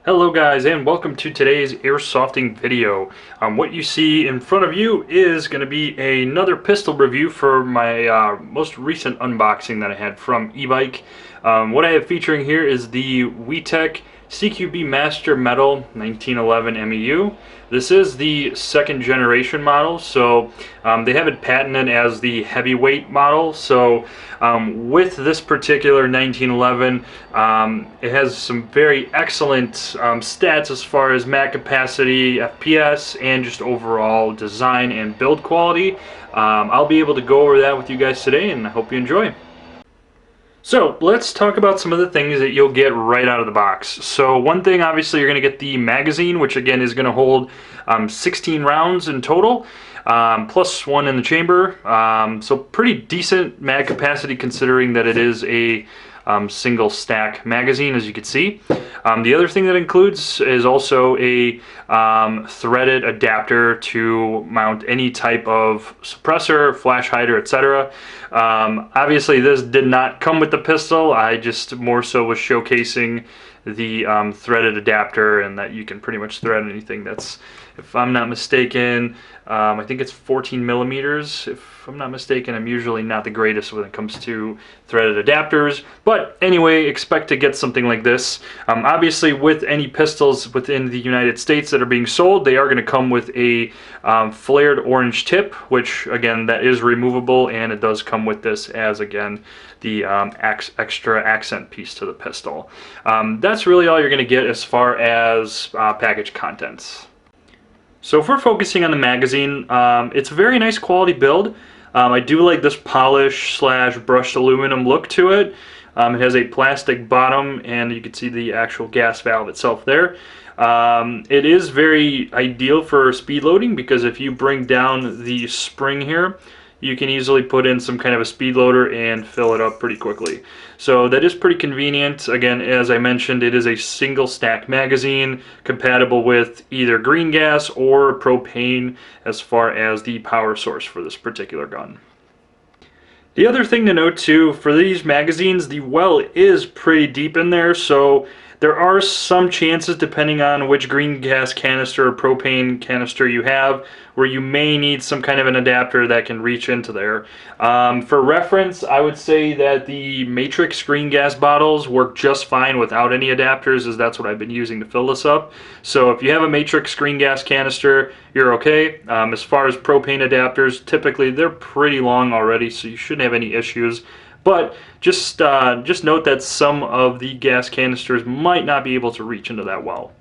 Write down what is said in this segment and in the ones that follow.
Hello guys, and welcome to today's airsofting video. What you see in front of you is going to be another pistol review for my most recent unboxing that I had from e-bike. What I have featuring here is the WeTech CQB Master Metal 1911 MEU. This is the second generation model, so they have it patented as the heavyweight model. So with this particular 1911, it has some very excellent stats as far as mag capacity, FPS, and just overall design and build quality. I'll be able to go over that with you guys today, and I hope you enjoy. So let's talk about some of the things that you'll get right out of the box. So one thing, obviously, you're going to get the magazine, which again is going to hold 16 rounds in total, plus one in the chamber. So pretty decent mag capacity considering that it is a single stack magazine, as you can see. The other thing that includes is also a threaded adapter to mount any type of suppressor, flash hider, etc. Obviously this did not come with the pistol. I just more so was showcasing the threaded adapter, and that you can pretty much thread anything that's, if I'm not mistaken, I think it's 14 millimeters. If I'm not mistaken, I'm usually not the greatest when it comes to threaded adapters. But anyway, expect to get something like this. Obviously, with any pistols within the United States that are being sold, they are going to come with a flared orange tip, which again, that is removable, and it does come with this as, again, the extra accent piece to the pistol. That's really all you're going to get as far as package contents. So if we're focusing on the magazine, it's a very nice quality build. I do like this polish / brushed aluminum look to it. It has a plastic bottom, and you can see the actual gas valve itself there. It is very ideal for speed loading, because if you bring down the spring here, you can easily put in some kind of a speed loader and fill it up pretty quickly. So that is pretty convenient. Again, as I mentioned, it is a single stack magazine compatible with either green gas or propane as far as the power source for this particular gun. The other thing to note too, for these magazines, the well is pretty deep in there, so there are some chances, depending on which green gas canister or propane canister you have, where you may need some kind of an adapter that can reach into there. For reference, I would say that the Matrix green gas bottles work just fine without any adapters, as that's what I've been using to fill this up. So if you have a Matrix green gas canister, you're okay. As far as propane adapters, typically they're pretty long already, so you shouldn't have any issues. But just note that some of the gas canisters might not be able to reach into that well.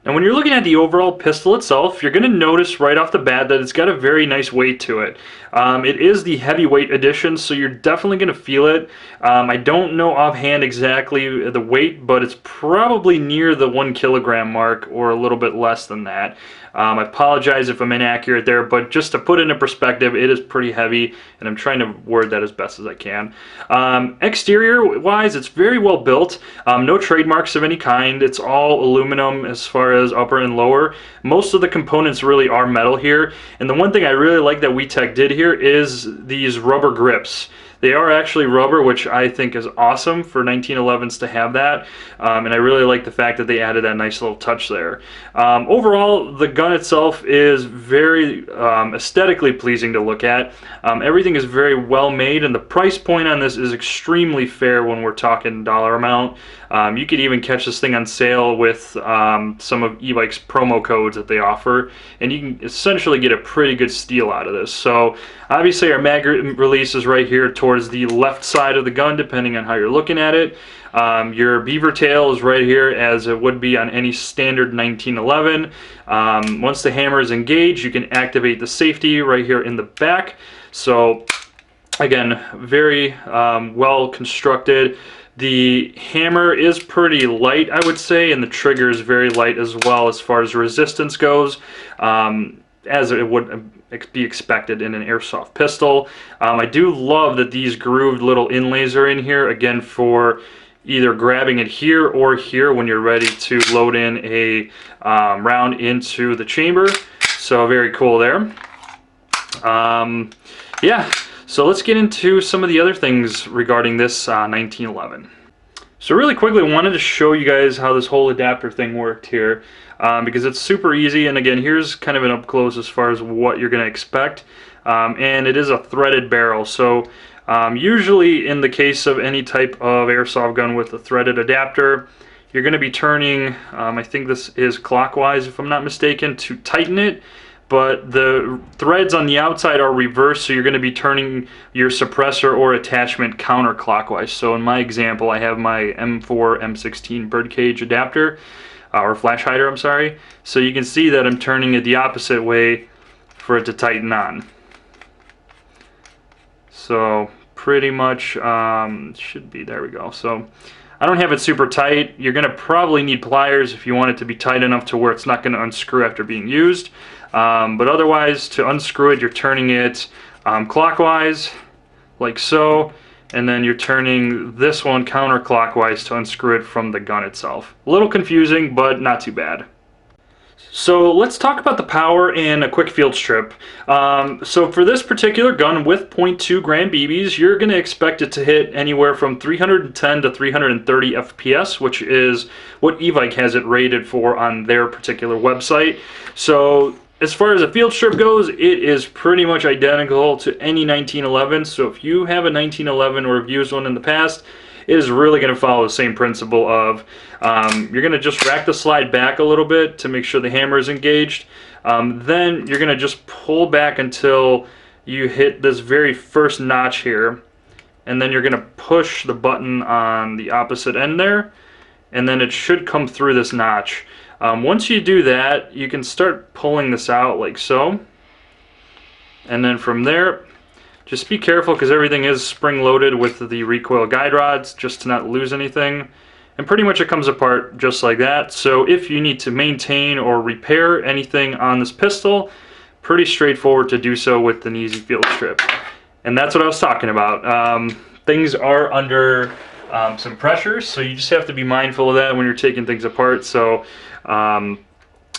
Now when you're looking at the overall pistol itself, you're going to notice right off the bat that it's got a very nice weight to it. It is the heavyweight edition, so you're definitely going to feel it. I don't know offhand exactly the weight, but it's probably near the 1 kilogram mark or a little bit less than that. I apologize if I'm inaccurate there, but just to put it in perspective, it is pretty heavy, and I'm trying to word that as best as I can. Exterior-wise, it's very well built. No trademarks of any kind. It's all aluminum as far as upper and lower. Most of the components really are metal here, and the one thing I really like that WeTech did here is these rubber grips. They are actually rubber, which I think is awesome for 1911s to have that, and I really like the fact that they added that nice little touch there. Overall, the gun itself is very aesthetically pleasing to look at. Everything is very well made, and the price point on this is extremely fair when we're talking dollar amount. You could even catch this thing on sale with some of e-bike's promo codes that they offer, and you can essentially get a pretty good steal out of this. So obviously our mag release is right here towards the left side of the gun, depending on how you're looking at it. Your beaver tail is right here, as it would be on any standard 1911. Once the hammer is engaged, you can activate the safety right here in the back. So again, very well constructed. The hammer is pretty light, I would say, and the trigger is very light as well as far as resistance goes, as it would be expected in an airsoft pistol. I do love that these grooved little inlays are in here, again, for either grabbing it here or here when you're ready to load in a round into the chamber. So very cool there. Yeah, so let's get into some of the other things regarding this 1911. So really quickly, I wanted to show you guys how this whole adapter thing worked here, because it's super easy. And again, here's kind of an up close as far as what you're going to expect. And it is a threaded barrel. So usually in the case of any type of airsoft gun with a threaded adapter, you're going to be turning, I think this is clockwise if I'm not mistaken, to tighten it. But the threads on the outside are reversed, so you're going to be turning your suppressor or attachment counterclockwise. So in my example, I have my M4 M16 birdcage adapter, or flash hider, I'm sorry. So you can see that I'm turning it the opposite way for it to tighten on. So pretty much should be, there we go. So I don't have it super tight. You're going to probably need pliers if you want it to be tight enough to where it's not going to unscrew after being used. But otherwise, to unscrew it, you're turning it clockwise, like so, and then you're turning this one counterclockwise to unscrew it from the gun itself. A little confusing, but not too bad. So let's talk about the power and a quick field strip. So for this particular gun with 0.2 gram BBs, you're going to expect it to hit anywhere from 310 to 330 FPS, which is what Evike has it rated for on their particular website. So as far as a field strip goes, it is pretty much identical to any 1911. So if you have a 1911 or have used one in the past, it is really going to follow the same principle of you're going to just rack the slide back a little bit to make sure the hammer is engaged. Then you're going to just pull back until you hit this very first notch here. And then you're going to push the button on the opposite end there. And then it should come through this notch. Once you do that, you can start pulling this out like so. And then from there, just be careful because everything is spring-loaded with the recoil guide rods just to not lose anything. And pretty much it comes apart just like that. So if you need to maintain or repair anything on this pistol, pretty straightforward to do so with an easy field strip. And that's what I was talking about. Things are under some pressure, so you just have to be mindful of that when you're taking things apart. So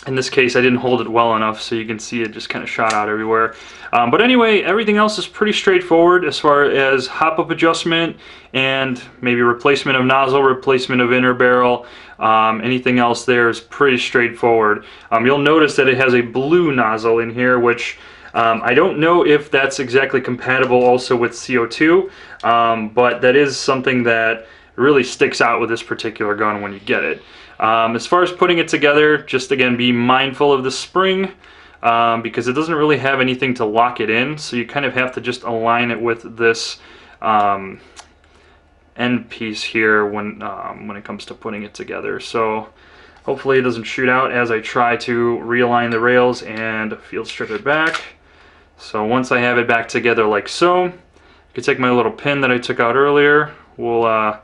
in this case, I didn't hold it well enough, so you can see it just kind of shot out everywhere. But anyway, everything else is pretty straightforward as far as hop-up adjustment and maybe replacement of nozzle, replacement of inner barrel. Anything else there is pretty straightforward. You'll notice that it has a blue nozzle in here, which I don't know if that's exactly compatible also with CO2, but that is something that really sticks out with this particular gun when you get it. As far as putting it together, just again be mindful of the spring because it doesn't really have anything to lock it in, so you kind of have to just align it with this end piece here when it comes to putting it together. So hopefully it doesn't shoot out as I try to realign the rails and field strip it back. So once I have it back together like so, I can take my little pin that I took out earlier. We'll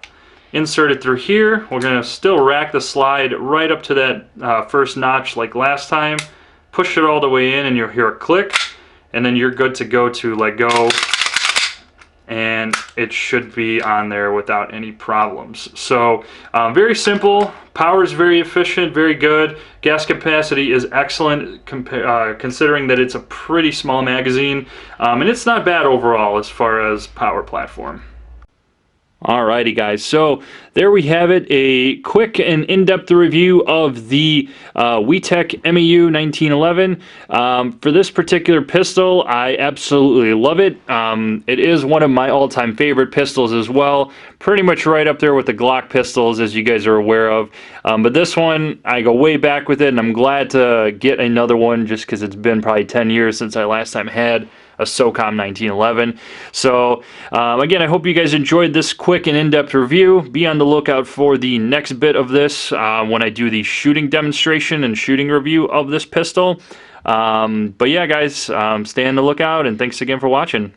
insert it through here. We're going to still rack the slide right up to that first notch like last time. Push it all the way in and you'll hear a click. And then you're good to go to let go. And it should be on there without any problems. So very simple. Power is very efficient, very good. Gas capacity is excellent considering that it's a pretty small magazine. And it's not bad overall as far as power platform. Alrighty guys, so there we have it, a quick and in-depth review of the WeTech MEU 1911. For this particular pistol, I absolutely love it. It is one of my all-time favorite pistols as well, pretty much right up there with the Glock pistols as you guys are aware of. But this one, I go way back with it, and I'm glad to get another one just because it's been probably 10 years since I last time had a SOCOM 1911. So again, I hope you guys enjoyed this quick and in-depth review. Be on the lookout for the next bit of this when I do the shooting demonstration and shooting review of this pistol. But yeah guys, stay on the lookout and thanks again for watching.